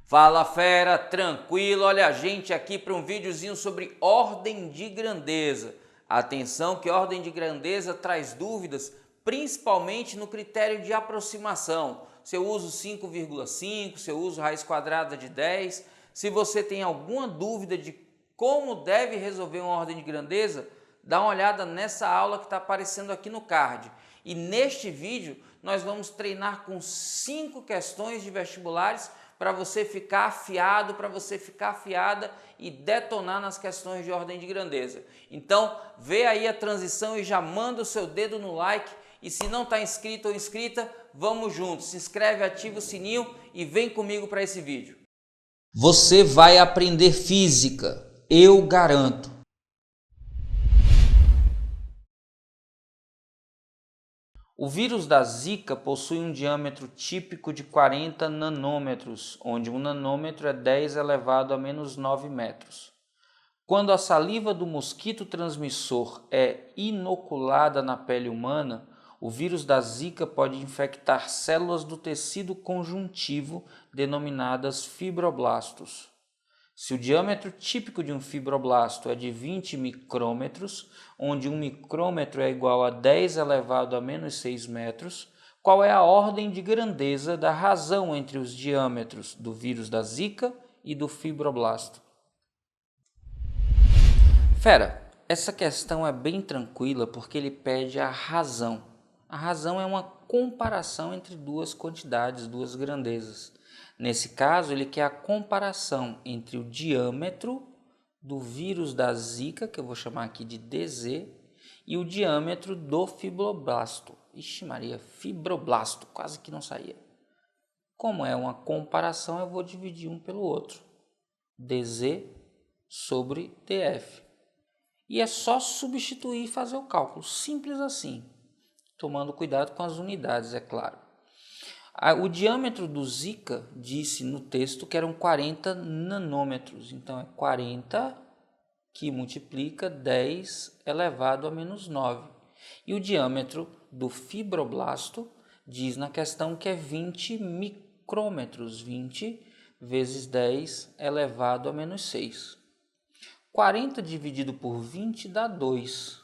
Fala fera, tranquilo? Olha a gente aqui para um videozinho sobre ordem de grandeza. Atenção que ordem de grandeza traz dúvidas, principalmente no critério de aproximação. Se eu uso 5,5, se eu uso raiz quadrada de 10. Se você tem alguma dúvida de como deve resolver uma ordem de grandeza, dá uma olhada nessa aula que está aparecendo aqui no card. E neste vídeo nós vamos treinar com 5 questões de vestibulares para você ficar afiado, para você ficar afiada e detonar nas questões de ordem de grandeza. Então, vê aí a transição e já manda o seu dedo no like. E se não está inscrito ou inscrita, vamos juntos. Se inscreve, ativa o sininho e vem comigo para esse vídeo. Você vai aprender física, eu garanto. O vírus da Zika possui um diâmetro típico de 40 nanômetros, onde um nanômetro é 10 elevado a menos 9 metros. Quando a saliva do mosquito transmissor é inoculada na pele humana, o vírus da Zika pode infectar células do tecido conjuntivo, denominadas fibroblastos. Se o diâmetro típico de um fibroblasto é de 20 micrômetros, onde um micrômetro é igual a 10 elevado a menos 6 metros, qual é a ordem de grandeza da razão entre os diâmetros do vírus da Zika e do fibroblasto? Fera, essa questão é bem tranquila porque ele pede a razão. A razão é uma comparação entre duas quantidades, duas grandezas. Nesse caso, ele quer a comparação entre o diâmetro do vírus da Zika, que eu vou chamar aqui de DZ, e o diâmetro do fibroblasto. Ixi Maria, fibroblasto, quase que não saía. Como é uma comparação, eu vou dividir um pelo outro. DZ sobre DF. E é só substituir e fazer o cálculo, simples assim. Tomando cuidado com as unidades, é claro. O diâmetro do Zika disse no texto que eram 40 nanômetros, então é 40 que multiplica 10 elevado a menos 9. E o diâmetro do fibroblasto diz na questão que é 20 micrômetros, 20 vezes 10 elevado a menos 6. 40 dividido por 20 dá 2.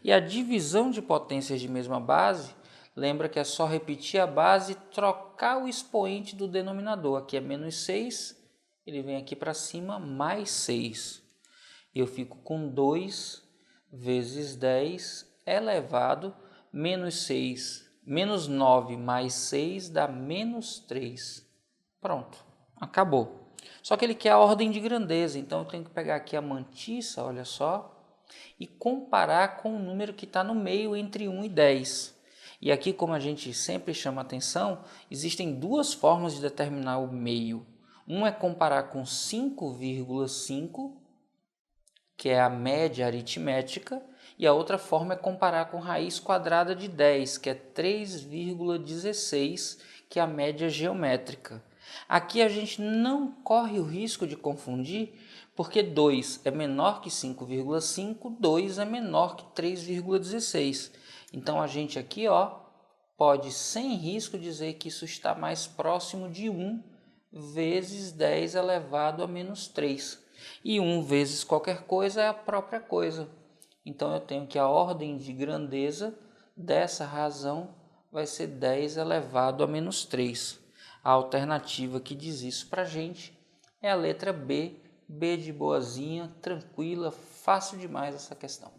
E a divisão de potências de mesma base, lembra que é só repetir a base e trocar o expoente do denominador. Aqui é menos 6, ele vem aqui para cima, mais 6. Eu fico com 2 vezes 10 elevado, menos 6, menos 9 mais 6 dá menos 3. Pronto, acabou. Só que ele quer a ordem de grandeza, então eu tenho que pegar aqui a mantiça, olha só, e comparar com o número que está no meio entre 1 e 10. E aqui, como a gente sempre chama atenção, existem duas formas de determinar o meio. Um é comparar com 5,5, que é a média aritmética, e a outra forma é comparar com raiz quadrada de 10, que é 3,16, que é a média geométrica. Aqui a gente não corre o risco de confundir, porque 2 é menor que 5,5, 2 é menor que 3,16. Então a gente aqui pode sem risco dizer que isso está mais próximo de 1 vezes 10 elevado a menos 3. E 1 vezes qualquer coisa é a própria coisa. Então eu tenho que a ordem de grandeza dessa razão vai ser 10 elevado a menos 3. A alternativa que diz isso para a gente é a letra B. B de boazinha, tranquila, fácil demais essa questão.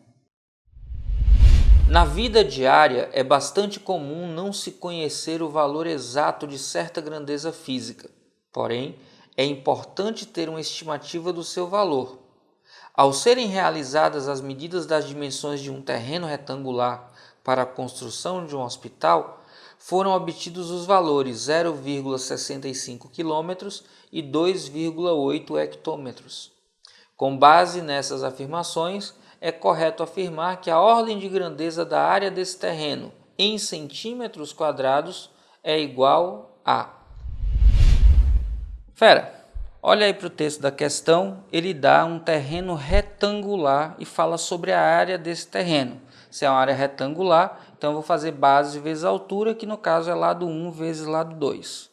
Na vida diária é bastante comum não se conhecer o valor exato de certa grandeza física. Porém, é importante ter uma estimativa do seu valor. Ao serem realizadas as medidas das dimensões de um terreno retangular para a construção de um hospital, foram obtidos os valores 0,65 km e 2,8 hectômetros. Com base nessas afirmações, é correto afirmar que a ordem de grandeza da área desse terreno em centímetros quadrados é igual a... Fera, olha aí para o texto da questão, ele dá um terreno retangular e fala sobre a área desse terreno. Se é uma área retangular, então eu vou fazer base vezes altura, que no caso é lado 1 vezes lado 2.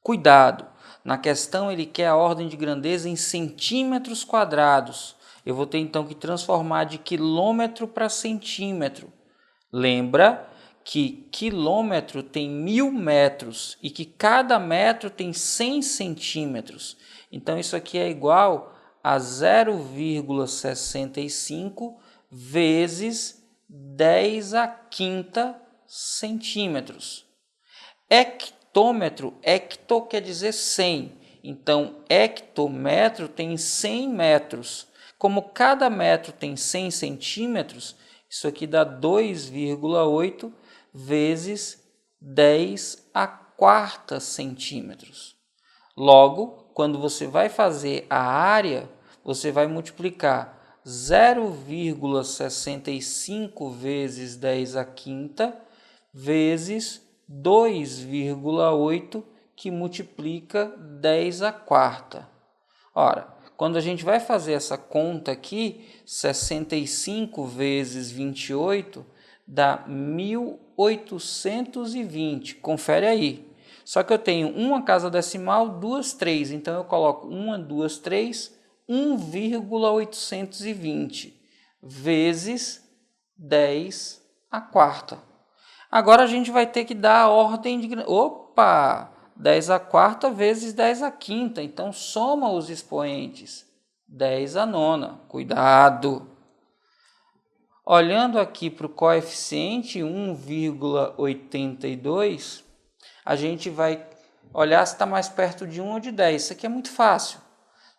Cuidado, Na questão ele quer a ordem de grandeza em centímetros quadrados. Eu vou ter então que transformar de quilômetro para centímetro. Lembra que quilômetro tem 1000 metros e que cada metro tem 100 centímetros. Então isso aqui é igual a 0,65 vezes 10 a quinta centímetros. Hectômetro, hecto quer dizer 100. Então, hectômetro tem 100 metros. Como cada metro tem 100 centímetros, isso aqui dá 2,8 vezes 10 a quarta centímetros. Logo, quando você vai fazer a área, você vai multiplicar 0,65 vezes 10 a quinta vezes 2,8, que multiplica 10 a quarta. Ora, quando a gente vai fazer essa conta aqui, 65 vezes 28 dá 1820. Confere aí. Só que eu tenho uma casa decimal, 2, 3. Então eu coloco 1, 2, 3, 1,820 vezes 10 a quarta. Agora a gente vai ter que dar a ordem de... Opa! 10 a quarta vezes 10 a quinta. Então, soma os expoentes. 10 a nona. Cuidado! Olhando aqui para o coeficiente 1,82, a gente vai olhar se está mais perto de 1 ou de 10. Isso aqui é muito fácil.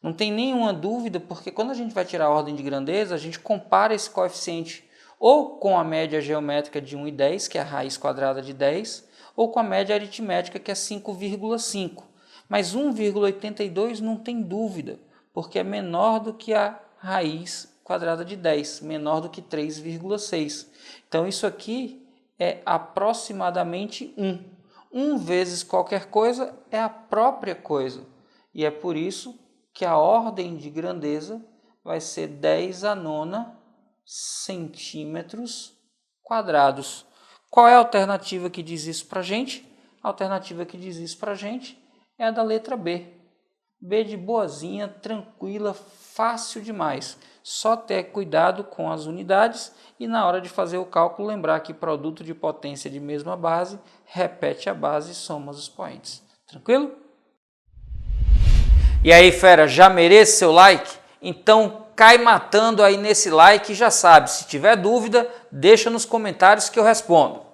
Não tem nenhuma dúvida, porque quando a gente vai tirar a ordem de grandeza, a gente compara esse coeficiente ou com a média geométrica de 1 e 10, que é a raiz quadrada de 10, ou com a média aritmética, que é 5,5. Mas 1,82 não tem dúvida, porque é menor do que a raiz quadrada de 10, menor do que 3,6. Então, isso aqui é aproximadamente 1. 1 vezes qualquer coisa é a própria coisa. E é por isso que a ordem de grandeza vai ser 10 a nona centímetros quadrados. Qual é a alternativa que diz isso para a gente? A alternativa que diz isso para a gente é a da letra B. B de boazinha, tranquila, fácil demais. Só ter cuidado com as unidades e na hora de fazer o cálculo lembrar que produto de potência de mesma base, repete a base e soma os expoentes. Tranquilo? E aí, fera, já merece seu like? Então cai matando aí nesse like e já sabe, se tiver dúvida, deixa nos comentários que eu respondo.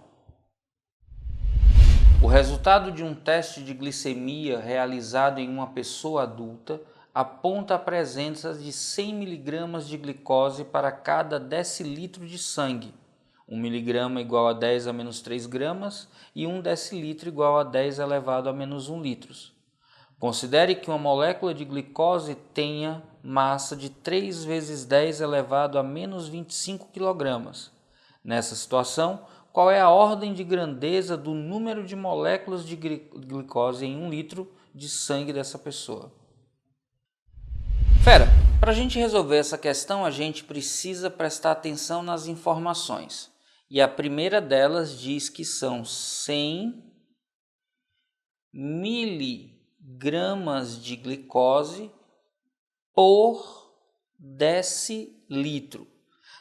O resultado de um teste de glicemia realizado em uma pessoa adulta aponta a presença de 100 mg de glicose para cada decilitro de sangue. 1 mg igual a 10 a menos 3 gramas e 1 decilitro igual a 10 elevado a menos 1 litros. Considere que uma molécula de glicose tenha massa de 3 vezes 10 elevado a menos 25 kg. Nessa situação, qual é a ordem de grandeza do número de moléculas de glicose em 1 litro de sangue dessa pessoa? Fera, para a gente resolver essa questão, a gente precisa prestar atenção nas informações. E a primeira delas diz que são 100 miligramas de glicose por decilitro.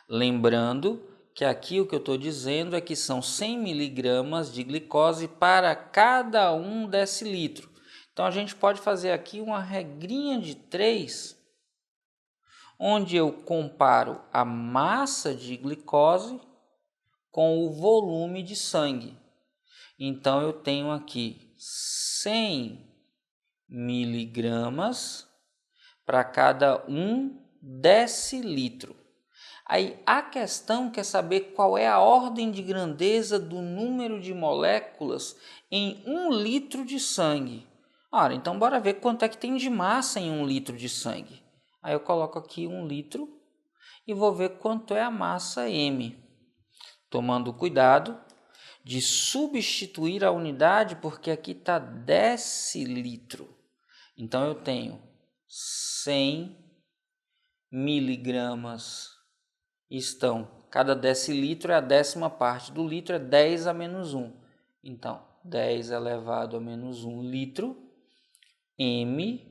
Lembrando que aqui o que eu estou dizendo é que são 100 miligramas de glicose para cada 1 decilitro. Então a gente pode fazer aqui uma regrinha de 3, onde eu comparo a massa de glicose com o volume de sangue. Então eu tenho aqui 100 miligramas para cada 1 decilitro. Aí a questão quer saber qual é a ordem de grandeza do número de moléculas em 1 litro de sangue. Ora, então bora ver quanto é que tem de massa em 1 litro de sangue. Aí eu coloco aqui 1 litro e vou ver quanto é a massa M. Tomando cuidado de substituir a unidade, porque aqui está decilitro. Então eu tenho 100 miligramas. Cada decilitro é a 10ª parte do litro, é 10 a menos 1. Então, 10 elevado a menos 1 litro m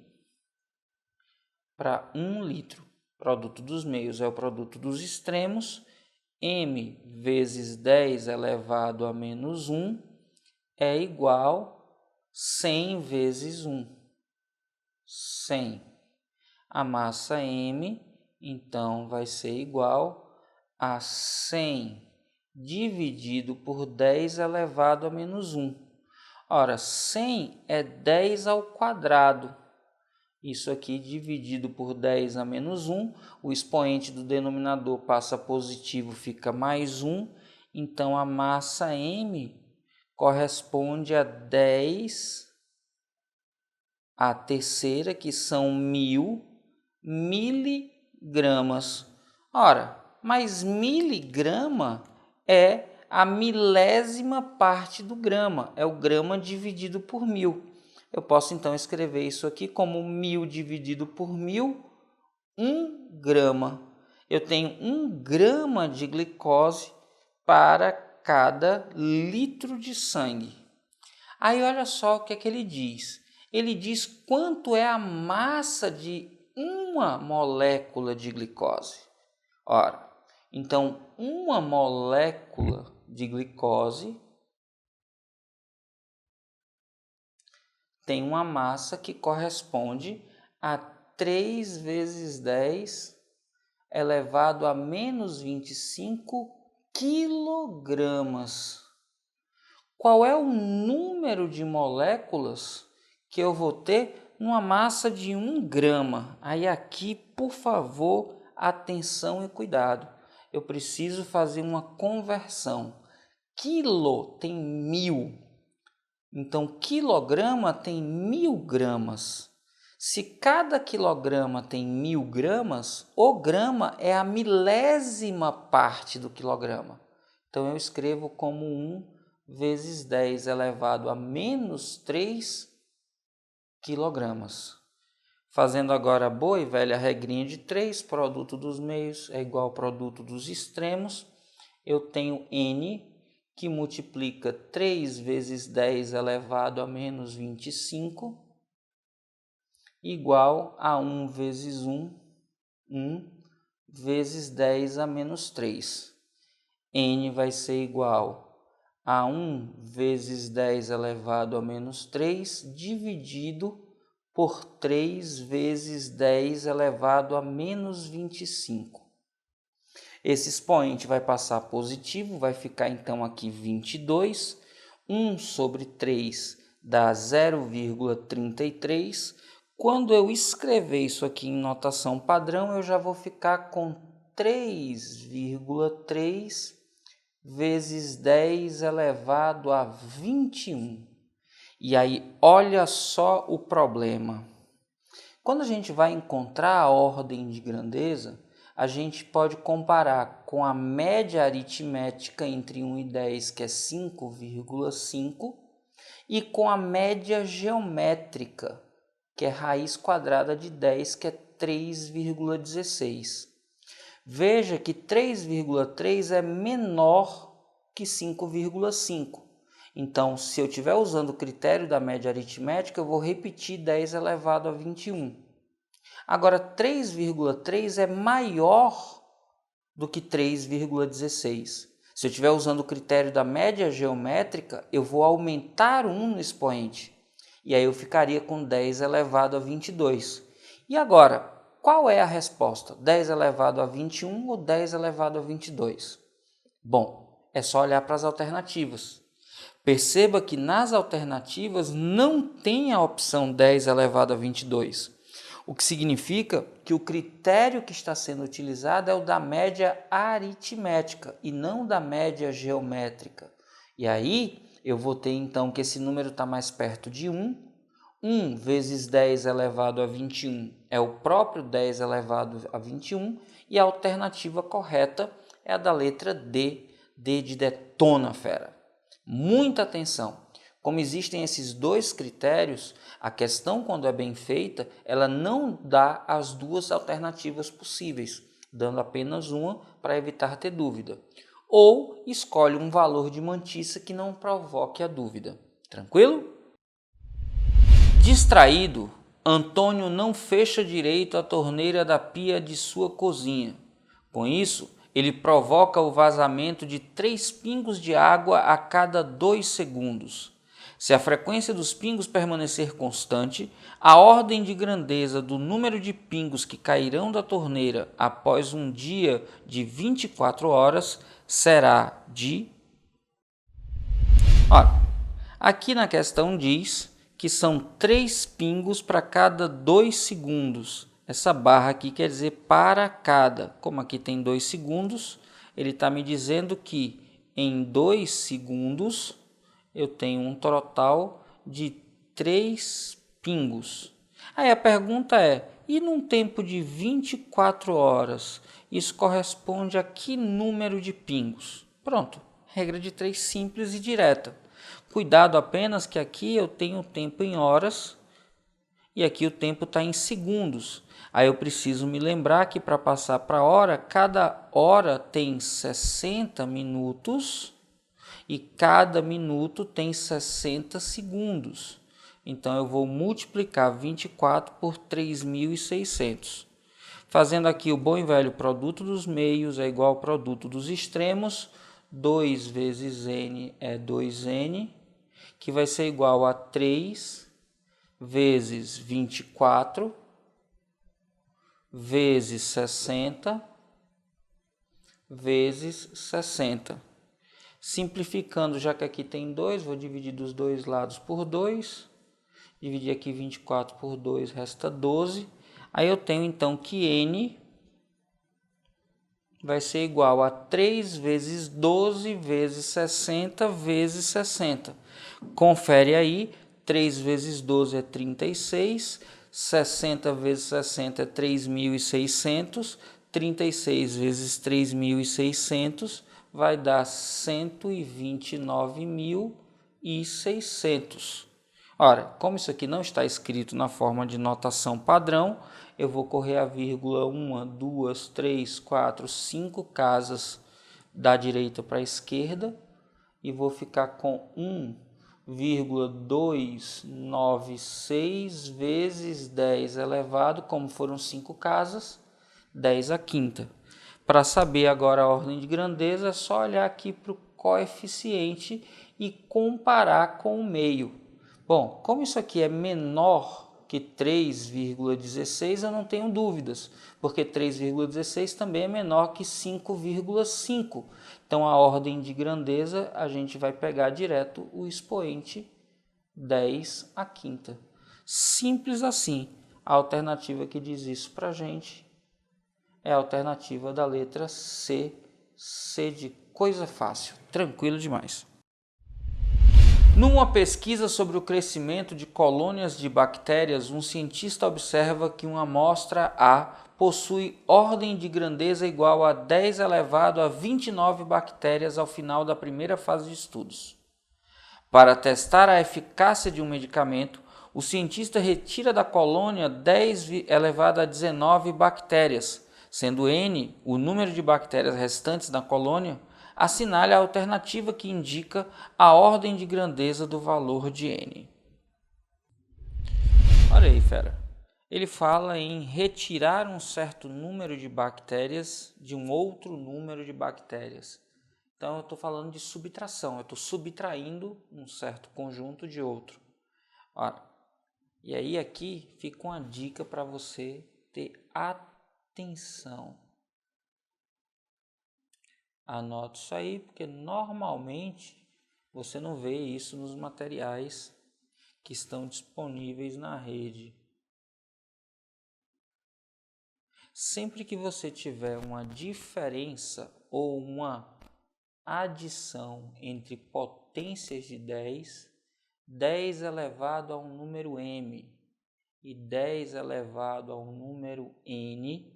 para 1 litro. Produto dos meios é o produto dos extremos. M vezes 10 elevado a menos 1 é igual a 100 vezes 1. 100. A massa M, então, vai ser igual a 100 dividido por 10 elevado a menos 1. Ora, 100 é 10 ao quadrado. Isso aqui dividido por 10 a menos 1, o expoente do denominador passa positivo, fica mais 1. Então, a massa M corresponde a 10 a terceira, que são 1000 miligramas. Ora, mas miligrama é a milésima parte do grama, é o grama dividido por 1000. Eu posso então escrever isso aqui como 1000 dividido por 1000, 1 grama. Eu tenho 1 grama de glicose para cada litro de sangue. Aí olha só o que é que ele diz. Ele diz quanto é a massa de uma molécula de glicose. Ora, então uma molécula de glicose tem uma massa que corresponde a 3 vezes 10 elevado a menos 25 quilogramas. Qual é o número de moléculas que eu vou ter numa massa de 1 grama? Aí aqui, por favor, atenção e cuidado. Eu preciso fazer uma conversão. Quilo tem 1000. Então, quilograma tem 1000 gramas. Se cada quilograma tem 1000 gramas, o grama é a milésima parte do quilograma. Então, eu escrevo como 1 vezes 10 elevado a menos 3 quilogramas. Fazendo agora a boa e velha regrinha de 3, produto dos meios é igual ao produto dos extremos. Eu tenho N, que multiplica 3 vezes 10 elevado a menos 25, igual a 1 vezes 1, 1 vezes 10 a menos 3. N vai ser igual a 1 vezes 10 elevado a menos 3, dividido por 3 vezes 10 elevado a menos 25. Esse expoente vai passar positivo, vai ficar então aqui 22. 1 sobre 3 dá 0,33. Quando eu escrever isso aqui em notação padrão, eu já vou ficar com 3,3 vezes 10 elevado a 21. E aí, olha só o problema. Quando a gente vai encontrar a ordem de grandeza, a gente pode comparar com a média aritmética entre 1 e 10, que é 5,5, e com a média geométrica, que é raiz quadrada de 10, que é 3,16. Veja que 3,3 é menor que 5,5. Então, se eu estiver usando o critério da média aritmética, eu vou repetir 10 elevado a 21. Agora, 3,3 é maior do que 3,16. Se eu estiver usando o critério da média geométrica, eu vou aumentar 1 no expoente. E aí eu ficaria com 10 elevado a 22. E agora, qual é a resposta? 10 elevado a 21 ou 10 elevado a 22? Bom, é só olhar para as alternativas. Perceba que nas alternativas não tem a opção 10 elevado a 22, o que significa que o critério que está sendo utilizado é o da média aritmética e não da média geométrica. E aí eu vou ter então que esse número está mais perto de 1. 1 vezes 10 elevado a 21 é o próprio 10 elevado a 21 e a alternativa correta é a da letra D, D de detona, fera. Muita atenção! Como existem esses dois critérios, a questão, quando é bem feita, ela não dá as duas alternativas possíveis, dando apenas uma para evitar ter dúvida. Ou escolhe um valor de mantiça que não provoque a dúvida. Tranquilo? Distraído Antônio não fecha direito a torneira da pia de sua cozinha. Com isso, ele provoca o vazamento de 3 pingos de água a cada 2 segundos. Se a frequência dos pingos permanecer constante, a ordem de grandeza do número de pingos que cairão da torneira após um dia de 24 horas será de... Olha, aqui na questão diz que são 3 pingos para cada 2 segundos. Essa barra aqui quer dizer para cada. Como aqui tem 2 segundos, ele está me dizendo que em 2 segundos eu tenho um total de 3 pingos. Aí a pergunta é, e num tempo de 24 horas, isso corresponde a que número de pingos? Pronto, regra de 3 simples e direta. Cuidado apenas que aqui eu tenho o tempo em horas e aqui o tempo está em segundos. Aí eu preciso me lembrar que para passar para hora, cada hora tem 60 minutos e cada minuto tem 60 segundos. Então eu vou multiplicar 24 por 3.600. Fazendo aqui o bom e velho produto dos meios é igual ao produto dos extremos. 2 vezes n é 2n, que vai ser igual a 3 vezes 24 vezes 60 vezes 60. Simplificando, já que aqui tem 2, vou dividir dos dois lados por 2. Dividir aqui 24 por 2, resta 12. Aí eu tenho então que n vai ser igual a 3 vezes 12 vezes 60 vezes 60. Confere aí, 3 vezes 12 é 36, 60 vezes 60 é 3.600, 36 vezes 3.600 vai dar 129.600. Ora, como isso aqui não está escrito na forma de notação padrão, eu vou correr a vírgula 1, 2, 3, 4, 5 casas da direita para a esquerda e vou ficar com 1,296 vezes 10 elevado, como foram 5 casas, 10 à quinta. Para saber agora a ordem de grandeza, é só olhar aqui para o coeficiente e comparar com o meio. Bom, como isso aqui é menor que 3,16, eu não tenho dúvidas, porque 3,16 também é menor que 5,5. Então, a ordem de grandeza, a gente vai pegar direto o expoente 10 à quinta. Simples assim. A alternativa que diz isso para a gente é a alternativa da letra C. C de coisa fácil. Tranquilo demais. Numa pesquisa sobre o crescimento de colônias de bactérias, um cientista observa que uma amostra A possui ordem de grandeza igual a 10 elevado a 29 bactérias ao final da primeira fase de estudos. Para testar a eficácia de um medicamento, o cientista retira da colônia 10 elevado a 19 bactérias, sendo N o número de bactérias restantes na colônia. Assinale a alternativa que indica a ordem de grandeza do valor de n. Olha aí, fera. Ele fala em retirar um certo número de bactérias de um outro número de bactérias. Então, eu estou falando de subtração. Eu estou subtraindo um certo conjunto de outro. Ora, e aí aqui fica uma dica para você ter atenção. Anote isso aí, porque normalmente você não vê isso nos materiais que estão disponíveis na rede. Sempre que você tiver uma diferença ou uma adição entre potências de 10, 10 elevado a um número m e 10 elevado a um número n,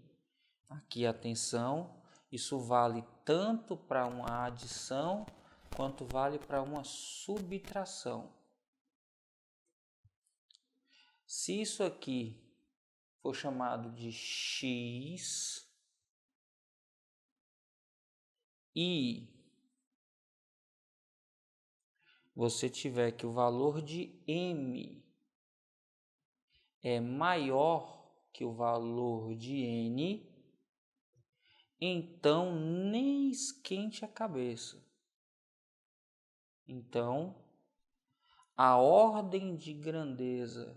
aqui atenção, isso vale tanto para uma adição quanto vale para uma subtração. Se isso aqui for chamado de x e você tiver que o valor de m é maior que o valor de n, então nem esquente a cabeça. Então, a ordem de grandeza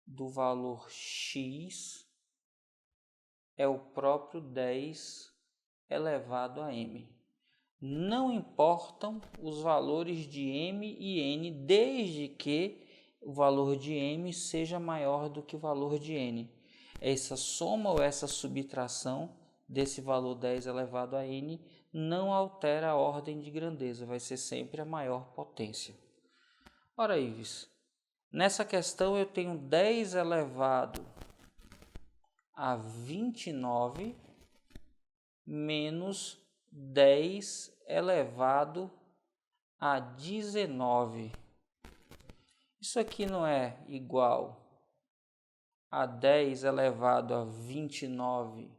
do valor x é o próprio 10 elevado a m. Não importam os valores de m e n, desde que o valor de m seja maior do que o valor de n. Essa soma ou essa subtração desse valor 10 elevado a n não altera a ordem de grandeza, vai ser sempre a maior potência. Ora, Ives, nessa questão eu tenho 10 elevado a 29 menos 10 elevado a 19. Isso aqui não é igual a 10 elevado a 29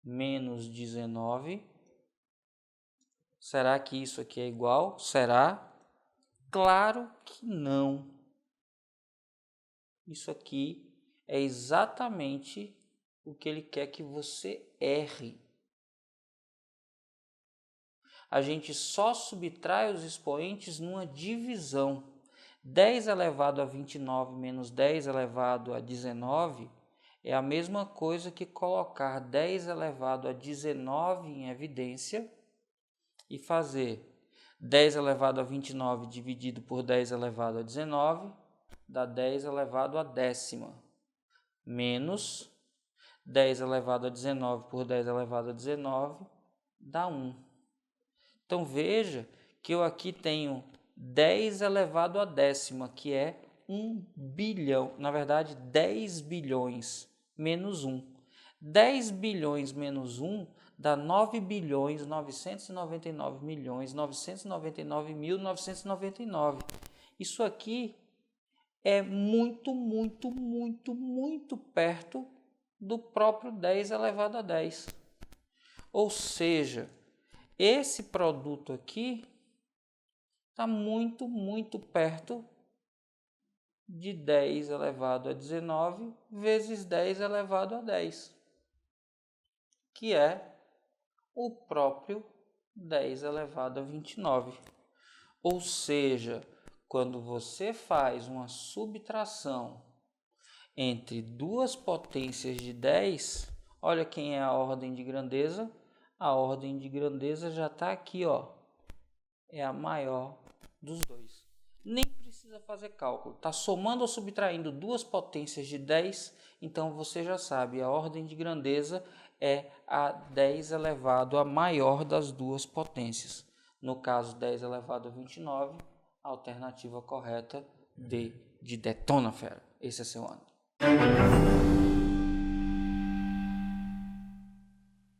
menos 19? Será que isso aqui é igual? Será? Claro que não. Isso aqui é exatamente o que ele quer que você erre. A gente só subtrai os expoentes numa divisão. 10 elevado a 29 menos 10 elevado a 19 é a mesma coisa que colocar 10 elevado a 19 em evidência e fazer 10 elevado a 29 dividido por 10 elevado a 19 dá 10 elevado a décima, menos 10 elevado a 19 por 10 elevado a 19 dá 1. Então veja que eu aqui tenho 10 elevado a décima, que é 1 bilhão, na verdade 10 bilhões menos 1. 10 bilhões menos 1 dá 9 bilhões 999 milhões 999 mil 999. Isso aqui é muito perto do próprio 10 elevado a 10. Ou seja, esse produto aqui está muito perto de 10 elevado a 19 vezes 10 elevado a 10, que é o próprio 10 elevado a 29. Ou seja, quando você faz uma subtração entre duas potências de 10, olha quem é a ordem de grandeza. A ordem de grandeza já está aqui, ó. É a maior dos dois. Nem precisa fazer cálculo. Está somando ou subtraindo duas potências de 10, então você já sabe, a ordem de grandeza é a 10 elevado a maior das duas potências. No caso, 10 elevado a 29, a alternativa correta D de detona, fera. Esse é seu ano.